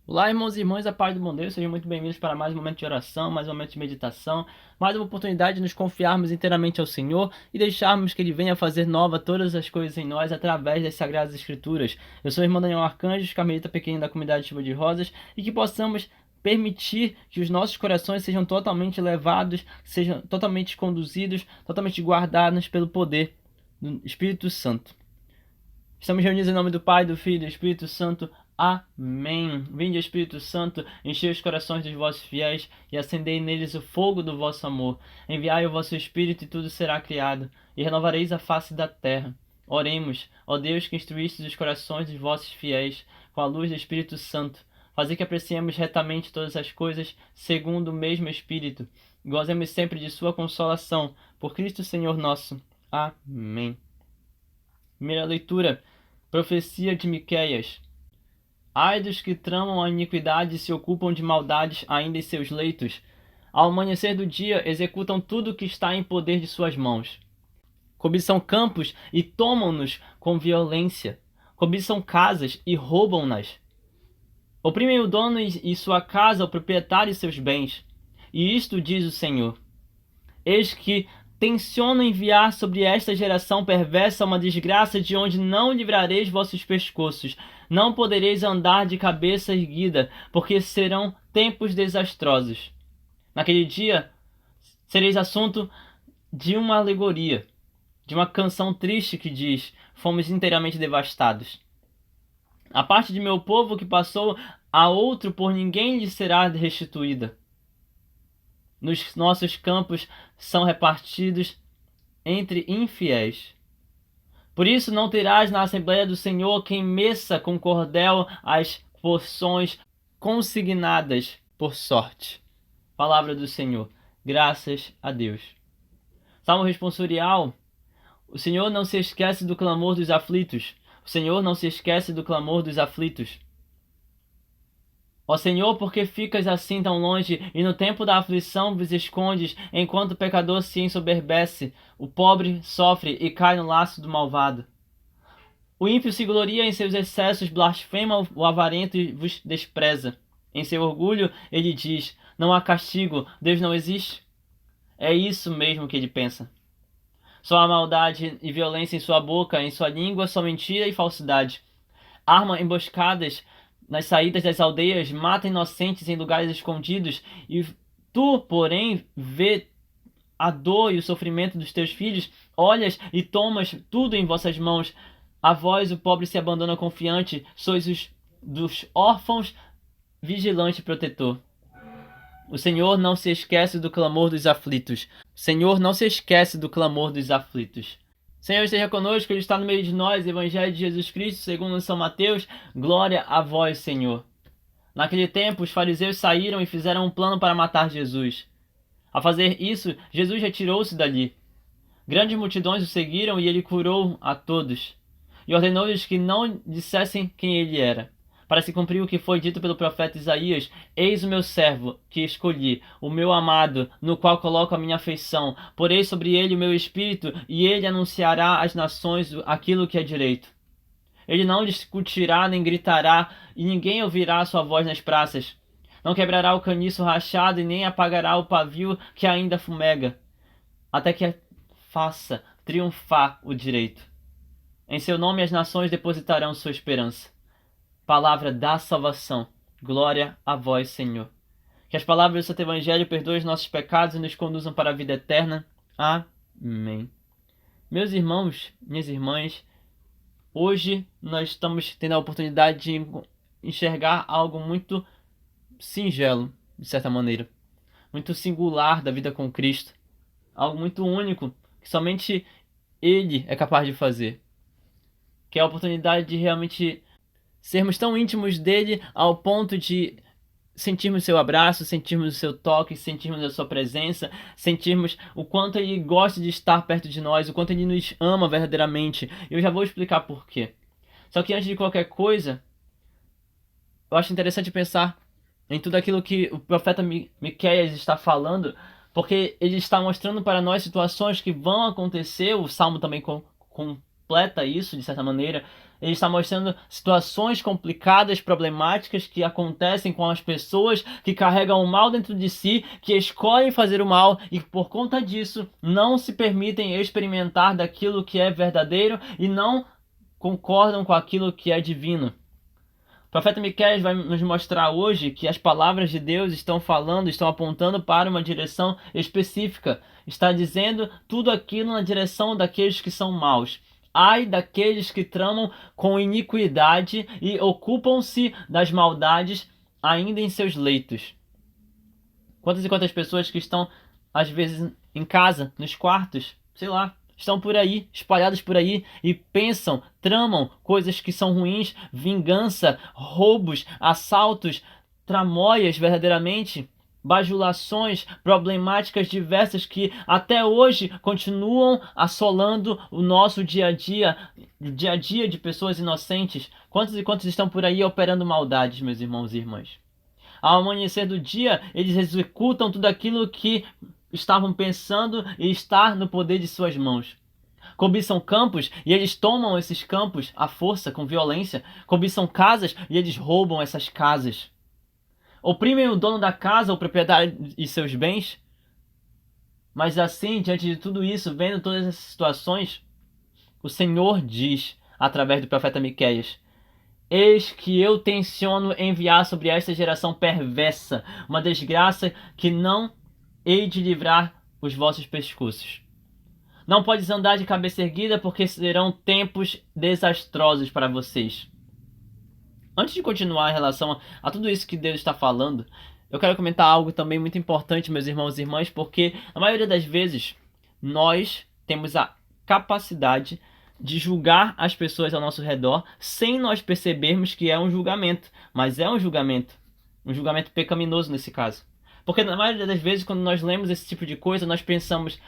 Olá, irmãos e irmãs, a paz do bom Deus, sejam muito bem-vindos para mais um momento de oração, mais um momento de meditação, mais uma oportunidade de nos confiarmos inteiramente ao Senhor e deixarmos que Ele venha fazer nova todas as coisas em nós através das Sagradas Escrituras. Eu sou o irmão Daniel Arcanjo, carmelita pequeno da comunidade Chuva de Rosas, e que possamos permitir que os nossos corações sejam totalmente levados, sejam totalmente conduzidos, totalmente guardados pelo poder do Espírito Santo. Estamos reunidos em nome do Pai, do Filho e do Espírito Santo. Amém. Vinde, Espírito Santo, enchei os corações dos vossos fiéis e acendei neles o fogo do vosso amor. Enviai o vosso Espírito e tudo será criado, e renovareis a face da terra. Oremos, ó Deus, que instruístes os corações dos vossos fiéis com a luz do Espírito Santo. Fazei que apreciemos retamente todas as coisas segundo o mesmo Espírito. E gozemos sempre de sua consolação. Por Cristo Senhor nosso. Amém. Primeira leitura. Profecia de Miqueias. Ai dos que tramam a iniquidade e se ocupam de maldades ainda em seus leitos. Ao amanhecer do dia, executam tudo o que está em poder de suas mãos. Cobiçam campos e tomam-nos com violência. Cobiçam casas e roubam-nas. Oprimem o dono e sua casa, o proprietário e seus bens. E isto diz o Senhor: Eis que tenciono enviar sobre esta geração perversa uma desgraça de onde não livrareis vossos pescoços, não podereis andar de cabeça erguida, porque serão tempos desastrosos. Naquele dia, sereis assunto de uma alegoria, de uma canção triste que diz: fomos inteiramente devastados. A parte de meu povo que passou a outro, por ninguém lhe será restituída. Nos nossos campos são repartidos entre infiéis. Por isso não terás na Assembleia do Senhor quem meça com cordel as porções consignadas por sorte. Palavra do Senhor. Graças a Deus. Salmo responsorial. O Senhor não se esquece do clamor dos aflitos. O Senhor não se esquece do clamor dos aflitos. Ó Senhor, por que ficas assim tão longe, e no tempo da aflição vos escondes, enquanto o pecador se ensoberbece, o pobre sofre e cai no laço do malvado? O ímpio se gloria em seus excessos, blasfema o avarento e vos despreza. Em seu orgulho ele diz: não há castigo, Deus não existe. É isso mesmo que ele pensa. Só há maldade e violência em sua boca, em sua língua só mentira e falsidade. Arma emboscadas nas saídas das aldeias, mata inocentes em lugares escondidos, e tu, porém, vê a dor e o sofrimento dos teus filhos, olhas e tomas tudo em vossas mãos. A vós o pobre se abandona confiante, sois os dos órfãos vigilante e protetor. O Senhor não se esquece do clamor dos aflitos. O Senhor não se esquece do clamor dos aflitos. Senhor esteja conosco, Ele está no meio de nós. Evangelho de Jesus Cristo, segundo São Mateus. Glória a vós, Senhor. Naquele tempo, os fariseus saíram e fizeram um plano para matar Jesus. Ao fazer isso, Jesus retirou-se dali. Grandes multidões o seguiram e ele curou a todos. E ordenou-lhes que não dissessem quem ele era, para se cumprir o que foi dito pelo profeta Isaías: Eis o meu servo, que escolhi, o meu amado, no qual coloco a minha afeição. Porei sobre ele o meu espírito, e ele anunciará às nações aquilo que é direito. Ele não discutirá nem gritará, e ninguém ouvirá a sua voz nas praças. Não quebrará o caniço rachado e nem apagará o pavio que ainda fumega, até que faça triunfar o direito. Em seu nome as nações depositarão sua esperança. Palavra da salvação. Glória a vós, Senhor. Que as palavras do Santo Evangelho perdoem os nossos pecados e nos conduzam para a vida eterna. Amém. Meus irmãos, minhas irmãs, hoje nós estamos tendo a oportunidade de enxergar algo muito singelo, de certa maneira. Muito singular da vida com Cristo. Algo muito único, que somente Ele é capaz de fazer. Que é a oportunidade de realmente sermos tão íntimos dele ao ponto de sentirmos seu abraço, sentirmos o seu toque, sentirmos a sua presença, sentirmos o quanto ele gosta de estar perto de nós, o quanto ele nos ama verdadeiramente. Eu já vou explicar por quê. Só que antes de qualquer coisa, eu acho interessante pensar em tudo aquilo que o profeta Miqueias está falando, porque ele está mostrando para nós situações que vão acontecer. O Salmo também completa isso, de certa maneira. Ele está mostrando situações complicadas, problemáticas que acontecem com as pessoas que carregam o mal dentro de si, que escolhem fazer o mal e por conta disso não se permitem experimentar daquilo que é verdadeiro e não concordam com aquilo que é divino. O profeta Miqueias vai nos mostrar hoje que as palavras de Deus estão falando, estão apontando para uma direção específica. Está dizendo tudo aquilo na direção daqueles que são maus. Ai daqueles que tramam com iniquidade e ocupam-se das maldades ainda em seus leitos. Quantas e quantas pessoas que estão, às vezes, em casa, nos quartos, sei lá, estão por aí, espalhadas por aí e pensam, tramam coisas que são ruins, vingança, roubos, assaltos, tramóias verdadeiramente, bajulações, problemáticas diversas que até hoje continuam assolando o nosso dia a dia de pessoas inocentes. Quantos e quantos estão por aí operando maldades, meus irmãos e irmãs? Ao amanhecer do dia, eles executam tudo aquilo que estavam pensando e está no poder de suas mãos. Cobiçam campos e eles tomam esses campos à força, com violência. Cobiçam casas e eles roubam essas casas. Oprimem o dono da casa, o proprietário e seus bens. Mas assim, diante de tudo isso, vendo todas essas situações, o Senhor diz, através do profeta Miqueias: eis que eu tenciono enviar sobre esta geração perversa uma desgraça que não hei de livrar os vossos pescoços. Não podes andar de cabeça erguida, porque serão tempos desastrosos para vocês. Antes de continuar em relação a tudo isso que Deus está falando, eu quero comentar algo também muito importante, meus irmãos e irmãs, porque a maioria das vezes nós temos a capacidade de julgar as pessoas ao nosso redor sem nós percebermos que é um julgamento, mas é um julgamento pecaminoso nesse caso. Porque na maioria das vezes, quando nós lemos esse tipo de coisa, nós pensamos: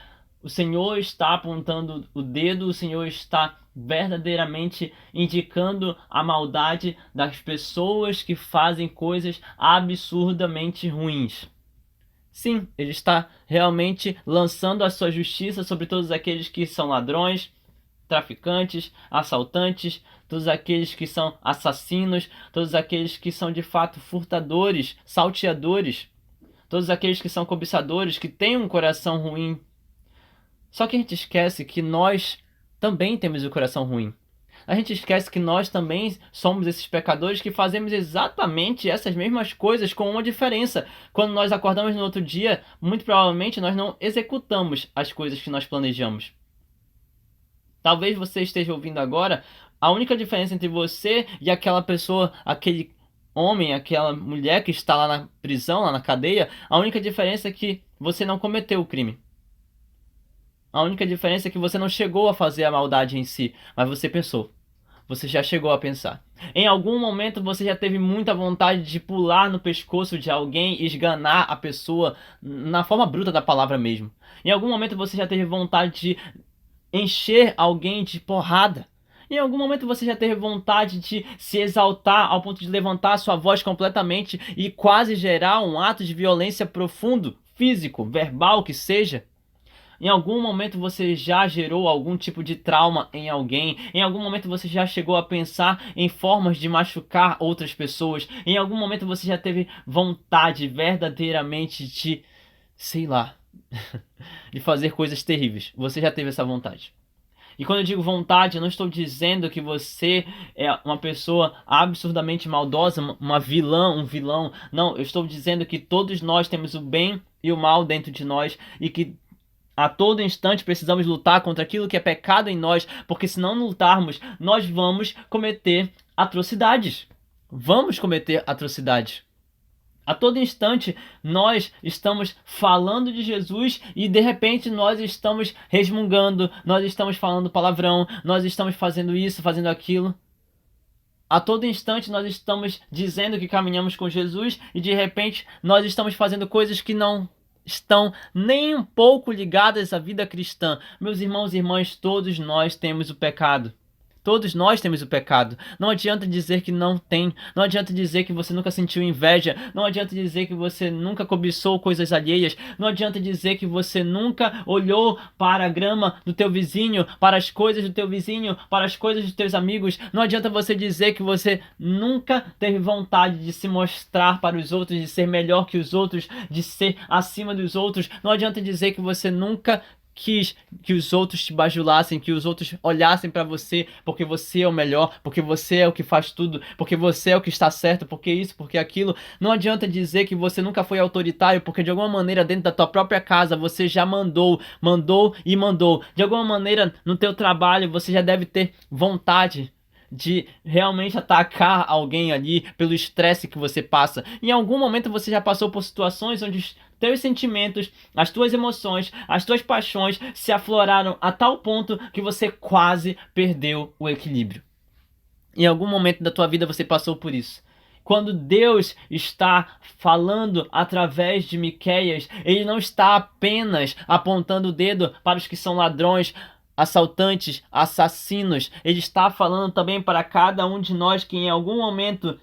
o Senhor está apontando o dedo, o Senhor está verdadeiramente indicando a maldade das pessoas que fazem coisas absurdamente ruins. Sim, Ele está realmente lançando a sua justiça sobre todos aqueles que são ladrões, traficantes, assaltantes, todos aqueles que são assassinos, todos aqueles que são de fato furtadores, salteadores, todos aqueles que são cobiçadores, que têm um coração ruim. Só que a gente esquece que nós também temos o coração ruim. A gente esquece que nós também somos esses pecadores que fazemos exatamente essas mesmas coisas, com uma diferença. Quando nós acordamos no outro dia, muito provavelmente nós não executamos as coisas que nós planejamos. Talvez você esteja ouvindo agora, a única diferença entre você e aquela pessoa, aquele homem, aquela mulher que está lá na prisão, lá na cadeia, a única diferença é que você não cometeu o crime. A única diferença é que você não chegou a fazer a maldade em si, mas você pensou. Você já chegou a pensar. Em algum momento você já teve muita vontade de pular no pescoço de alguém e esganar a pessoa na forma bruta da palavra mesmo. Em algum momento você já teve vontade de encher alguém de porrada. Em algum momento você já teve vontade de se exaltar ao ponto de levantar a sua voz completamente e quase gerar um ato de violência profundo, físico, verbal que seja. Em algum momento você já gerou algum tipo de trauma em alguém. Em algum momento você já chegou a pensar em formas de machucar outras pessoas. Em algum momento você já teve vontade verdadeiramente de, sei lá, de fazer coisas terríveis. Você já teve essa vontade. E quando eu digo vontade, eu não estou dizendo que você é uma pessoa absurdamente maldosa, uma vilã, um vilão. Não, eu estou dizendo que todos nós temos o bem e o mal dentro de nós e que a todo instante precisamos lutar contra aquilo que é pecado em nós, porque se não lutarmos, nós vamos cometer atrocidades. Vamos cometer atrocidades. A todo instante nós estamos falando de Jesus e de repente nós estamos resmungando, nós estamos falando palavrão, nós estamos fazendo isso, fazendo aquilo. A todo instante nós estamos dizendo que caminhamos com Jesus e de repente nós estamos fazendo coisas que não estão nem um pouco ligadas à vida cristã. Meus irmãos e irmãs, todos nós temos o pecado. Todos nós temos o pecado. Não adianta dizer que não tem. Não adianta dizer que você nunca sentiu inveja. Não adianta dizer que você nunca cobiçou coisas alheias. Não adianta dizer que você nunca olhou para a grama do teu vizinho, para as coisas do teu vizinho, para as coisas dos teus amigos. Não adianta você dizer que você nunca teve vontade de se mostrar para os outros, de ser melhor que os outros, de ser acima dos outros. Não adianta dizer que você nunca quis que os outros te bajulassem, que os outros olhassem para você, porque você é o melhor, porque você é o que faz tudo, porque você é o que está certo, porque isso, porque aquilo. Não adianta dizer que você nunca foi autoritário, porque de alguma maneira dentro da tua própria casa você já mandou e mandou. De alguma maneira no teu trabalho você já deve ter vontade de realmente atacar alguém ali pelo estresse que você passa. Em algum momento você já passou por situações onde os teus sentimentos, as tuas emoções, as tuas paixões se afloraram a tal ponto que você quase perdeu o equilíbrio. Em algum momento da tua vida você passou por isso. Quando Deus está falando através de Miqueias, Ele não está apenas apontando o dedo para os que são ladrões, assaltantes, assassinos. Ele está falando também para cada um de nós que em algum momento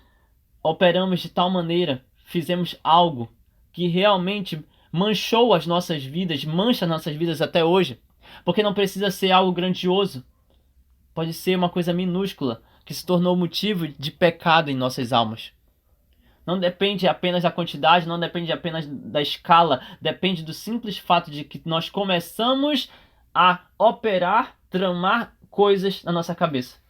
operamos de tal maneira, fizemos algo que realmente manchou as nossas vidas, mancha as nossas vidas até hoje. Porque não precisa ser algo grandioso. Pode ser uma coisa minúscula que se tornou motivo de pecado em nossas almas. Não depende apenas da quantidade, não depende apenas da escala, depende do simples fato de que nós começamos a operar, tramar coisas na nossa cabeça.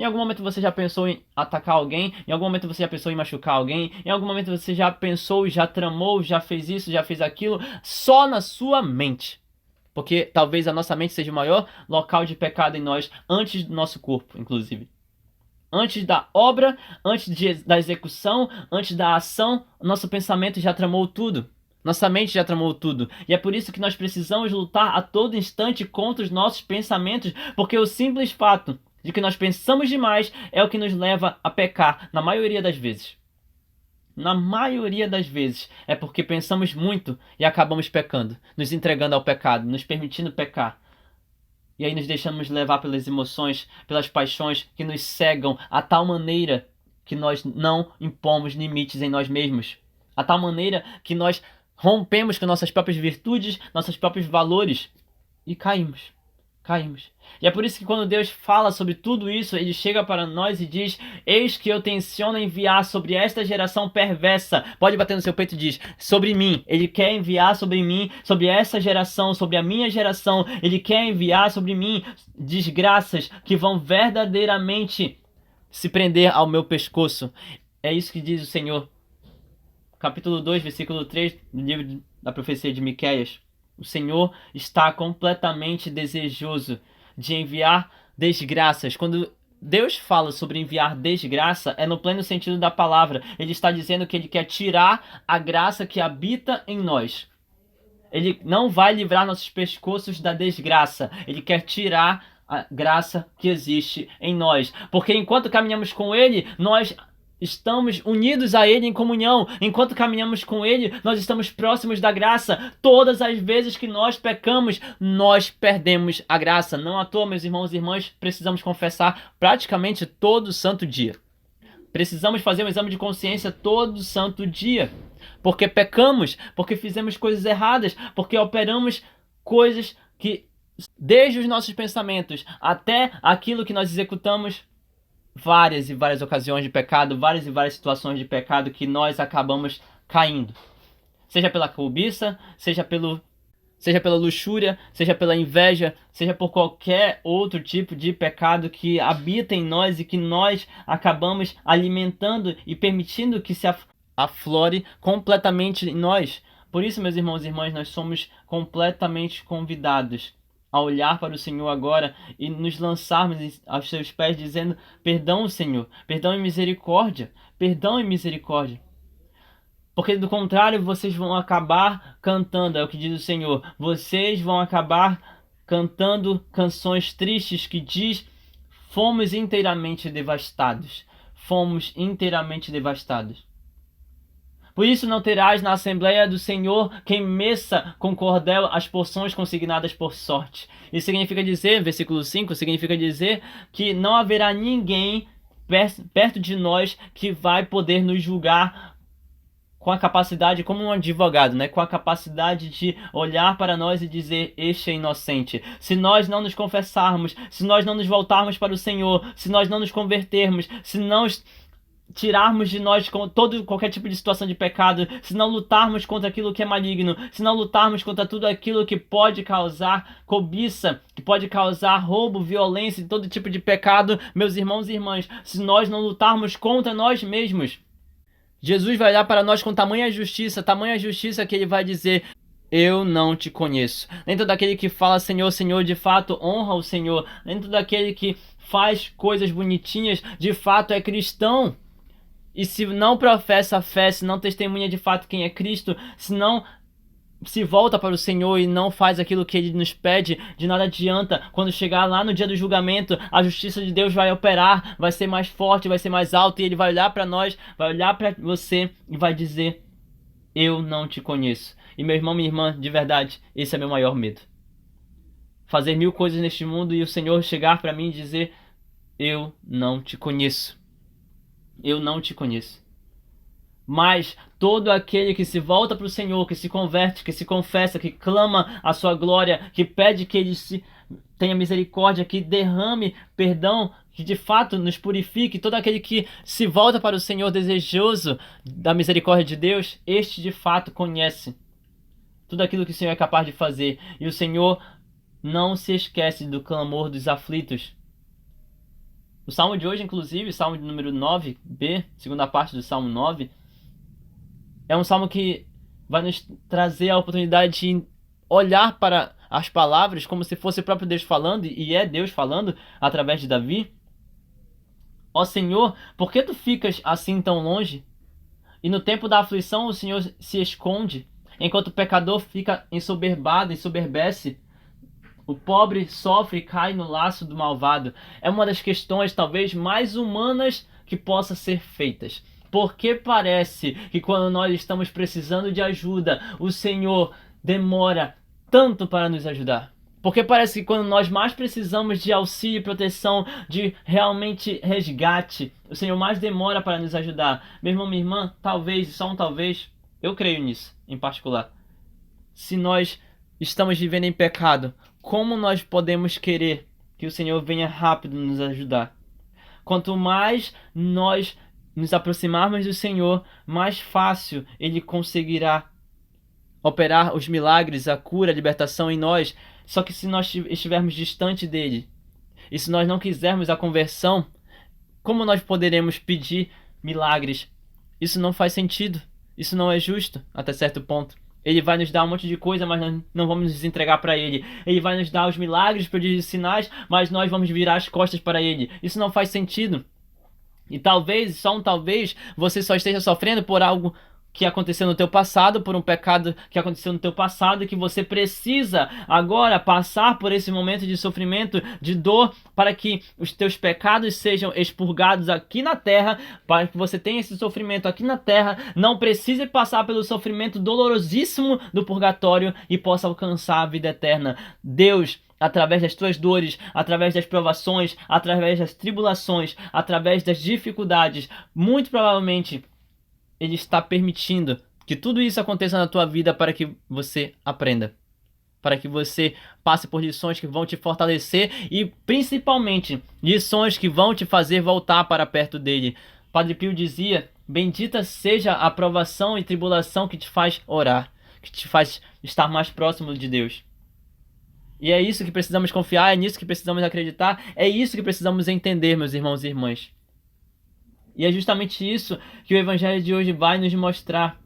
Em algum momento você já pensou em atacar alguém? Em algum momento você já pensou em machucar alguém? Em algum momento você já pensou, já tramou, já fez isso, já fez aquilo? Só na sua mente. Porque talvez a nossa mente seja o maior local de pecado em nós, antes do nosso corpo, inclusive. Antes da obra, da execução, antes da ação, nosso pensamento já tramou tudo. Nossa mente já tramou tudo. E é por isso que nós precisamos lutar a todo instante contra os nossos pensamentos, porque o simples fato de que nós pensamos demais é o que nos leva a pecar, na maioria das vezes. Na maioria das vezes é porque pensamos muito e acabamos pecando, nos entregando ao pecado, nos permitindo pecar. E aí nos deixamos levar pelas emoções, pelas paixões que nos cegam a tal maneira que nós não impomos limites em nós mesmos. A tal maneira que nós rompemos com nossas próprias virtudes, nossos próprios valores e caímos. E é por isso que quando Deus fala sobre tudo isso, Ele chega para nós e diz: eis que eu tenciono enviar sobre esta geração perversa. Pode bater no seu peito e diz: sobre mim. Ele quer enviar sobre mim, sobre essa geração, sobre a minha geração. Ele quer enviar sobre mim desgraças que vão verdadeiramente se prender ao meu pescoço. É isso que diz o Senhor. Capítulo 2, versículo 3 do livro da profecia de Miqueias. O Senhor está completamente desejoso de enviar desgraças. Quando Deus fala sobre enviar desgraça, é no pleno sentido da palavra. Ele está dizendo que Ele quer tirar a graça que habita em nós. Ele não vai livrar nossos pescoços da desgraça. Ele quer tirar a graça que existe em nós. Porque enquanto caminhamos com Ele, nós estamos unidos a Ele em comunhão. Enquanto caminhamos com Ele, nós estamos próximos da graça. Todas as vezes que nós pecamos, nós perdemos a graça. Não à toa, meus irmãos e irmãs, precisamos confessar praticamente todo santo dia. Precisamos fazer um exame de consciência todo santo dia. Porque pecamos, porque fizemos coisas erradas, porque operamos coisas que, desde os nossos pensamentos até aquilo que nós executamos, várias e várias ocasiões de pecado, várias e várias situações de pecado que nós acabamos caindo. Seja pela cobiça, seja pela luxúria, seja pela inveja, seja por qualquer outro tipo de pecado que habita em nós e que nós acabamos alimentando e permitindo que se aflore completamente em nós. Por isso, meus irmãos e irmãs, nós somos completamente convidados a olhar para o Senhor agora e nos lançarmos aos seus pés dizendo: perdão, Senhor, perdão e misericórdia, perdão e misericórdia. Porque do contrário vocês vão acabar cantando, é o que diz o Senhor, vocês vão acabar cantando canções tristes que diz: fomos inteiramente devastados, fomos inteiramente devastados. Por isso não terás na Assembleia do Senhor quem meça com cordel as porções consignadas por sorte. Isso significa dizer, versículo 5, significa dizer que não haverá ninguém perto de nós que vai poder nos julgar com a capacidade, como um advogado, né? Com a capacidade de olhar para nós e dizer, este é inocente. Se nós não nos confessarmos, se nós não nos voltarmos para o Senhor, se nós não nos convertermos, se não tirarmos de nós qualquer tipo de situação de pecado, se não lutarmos contra aquilo que é maligno, se não lutarmos contra tudo aquilo que pode causar cobiça, que pode causar roubo, violência e todo tipo de pecado, meus irmãos e irmãs, se nós não lutarmos contra nós mesmos, Jesus vai olhar para nós com tamanha justiça que ele vai dizer, eu não te conheço. Nem todo aquele que fala Senhor, Senhor, de fato honra o Senhor. Nem todo aquele que faz coisas bonitinhas, de fato é cristão. E se não professa a fé, se não testemunha de fato quem é Cristo, se não se volta para o Senhor e não faz aquilo que Ele nos pede, de nada adianta. Quando chegar lá no dia do julgamento, a justiça de Deus vai operar, vai ser mais forte, vai ser mais alta, e Ele vai olhar para nós, vai olhar para você e vai dizer, eu não te conheço. E meu irmão, minha irmã, de verdade, esse é meu maior medo. Fazer 1000 coisas neste mundo e o Senhor chegar para mim e dizer, eu não te conheço. Eu não te conheço. Mas todo aquele que se volta para o Senhor, que se converte, que se confessa, que clama a sua glória, que pede que Ele tenha misericórdia, que derrame perdão, que de fato nos purifique, todo aquele que se volta para o Senhor desejoso da misericórdia de Deus, este de fato conhece tudo aquilo que o Senhor é capaz de fazer. E o Senhor não se esquece do clamor dos aflitos. O salmo de hoje, inclusive, salmo de número 9b, segunda parte do salmo 9, é um salmo que vai nos trazer a oportunidade de olhar para as palavras como se fosse o próprio Deus falando, e é Deus falando através de Davi. Ó Senhor, por que tu ficas assim tão longe? E no tempo da aflição o Senhor se esconde, enquanto o pecador fica ensoberbado, ensoberbece. O pobre sofre e cai no laço do malvado. É uma das questões talvez mais humanas que possa ser feitas. Porque parece que quando nós estamos precisando de ajuda, o Senhor demora tanto para nos ajudar. Porque parece que quando nós mais precisamos de auxílio e proteção, de realmente resgate, o Senhor mais demora para nos ajudar. Meu irmão, minha irmã, talvez, só um talvez, eu creio nisso em particular. Se nós estamos vivendo em pecado, como nós podemos querer que o Senhor venha rápido nos ajudar? Quanto mais nós nos aproximarmos do Senhor, mais fácil Ele conseguirá operar os milagres, a cura, a libertação em nós. Só que se nós estivermos distante dele, e se nós não quisermos a conversão, como nós poderemos pedir milagres? Isso não faz sentido, isso não é justo até certo ponto. Ele vai nos dar um monte de coisa, mas nós não vamos nos entregar para Ele. Ele vai nos dar os milagres, prodígios e sinais, mas nós vamos virar as costas para Ele. Isso não faz sentido. E talvez, só um talvez, você só esteja sofrendo por algo que aconteceu no teu passado, por um pecado que aconteceu no teu passado, e que você precisa agora passar por esse momento de sofrimento, de dor, para que os teus pecados sejam expurgados aqui na terra, para que você tenha esse sofrimento aqui na terra, não precise passar pelo sofrimento dolorosíssimo do purgatório e possa alcançar a vida eterna. Deus, através das tuas dores, através das provações, através das tribulações, através das dificuldades, muito provavelmente Ele está permitindo que tudo isso aconteça na tua vida para que você aprenda, para que você passe por lições que vão te fortalecer e principalmente lições que vão te fazer voltar para perto dele. Padre Pio dizia, bendita seja a provação e tribulação que te faz orar, que te faz estar mais próximo de Deus. E é isso que precisamos confiar, é nisso que precisamos acreditar, é isso que precisamos entender, meus irmãos e irmãs. E é justamente isso que o Evangelho de hoje vai nos mostrar.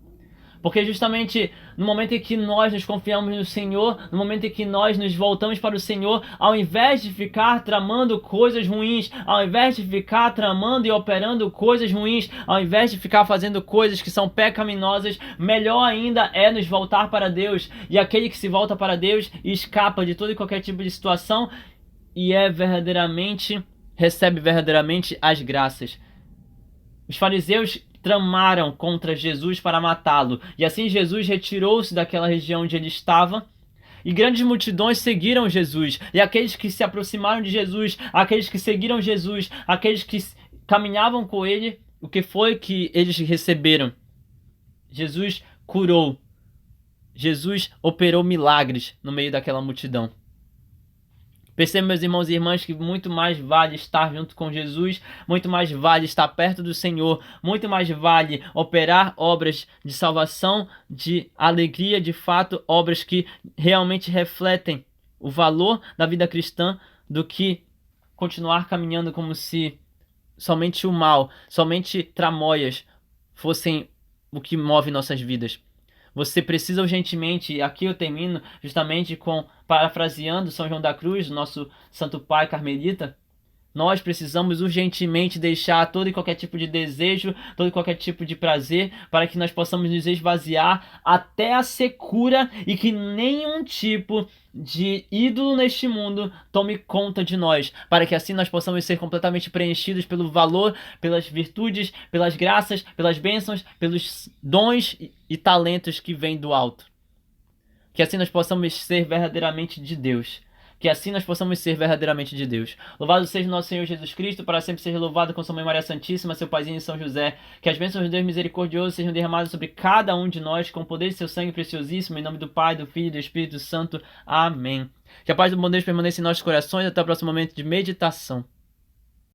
Porque justamente no momento em que nós nos confiamos no Senhor, no momento em que nós nos voltamos para o Senhor, ao invés de ficar tramando coisas ruins, ao invés de ficar tramando e operando coisas ruins, ao invés de ficar fazendo coisas que são pecaminosas, melhor ainda é nos voltar para Deus. E aquele que se volta para Deus e escapa de todo e qualquer tipo de situação e recebe verdadeiramente as graças. Os fariseus tramaram contra Jesus para matá-lo. E assim Jesus retirou-se daquela região onde ele estava, e grandes multidões seguiram Jesus. E aqueles que se aproximaram de Jesus, aqueles que seguiram Jesus, aqueles que caminhavam com ele, o que foi que eles receberam? Jesus curou. Jesus operou milagres no meio daquela multidão. Percebam, meus irmãos e irmãs, que muito mais vale estar junto com Jesus, muito mais vale estar perto do Senhor, muito mais vale operar obras de salvação, de alegria, de fato, obras que realmente refletem o valor da vida cristã, do que continuar caminhando como se somente o mal, somente tramóias fossem o que move nossas vidas. Você precisa urgentemente, e aqui eu termino justamente parafraseando São João da Cruz, nosso Santo Pai Carmelita. Nós precisamos urgentemente deixar todo e qualquer tipo de desejo, todo e qualquer tipo de prazer, para que nós possamos nos esvaziar até a secura e que nenhum tipo de ídolo neste mundo tome conta de nós, para que assim nós possamos ser completamente preenchidos pelo valor, pelas virtudes, pelas graças, pelas bênçãos, pelos dons e talentos que vêm do alto. Que assim nós possamos ser verdadeiramente de Deus. Que assim nós possamos ser verdadeiramente de Deus. Louvado seja o nosso Senhor Jesus Cristo, para sempre seja louvado com sua mãe Maria Santíssima, seu paizinho São José. Que as bênçãos de Deus misericordioso sejam derramadas sobre cada um de nós, com o poder de seu sangue preciosíssimo, em nome do Pai, do Filho e do Espírito Santo. Amém. Que a paz do bom Deus permaneça em nossos corações. Até o próximo momento de meditação.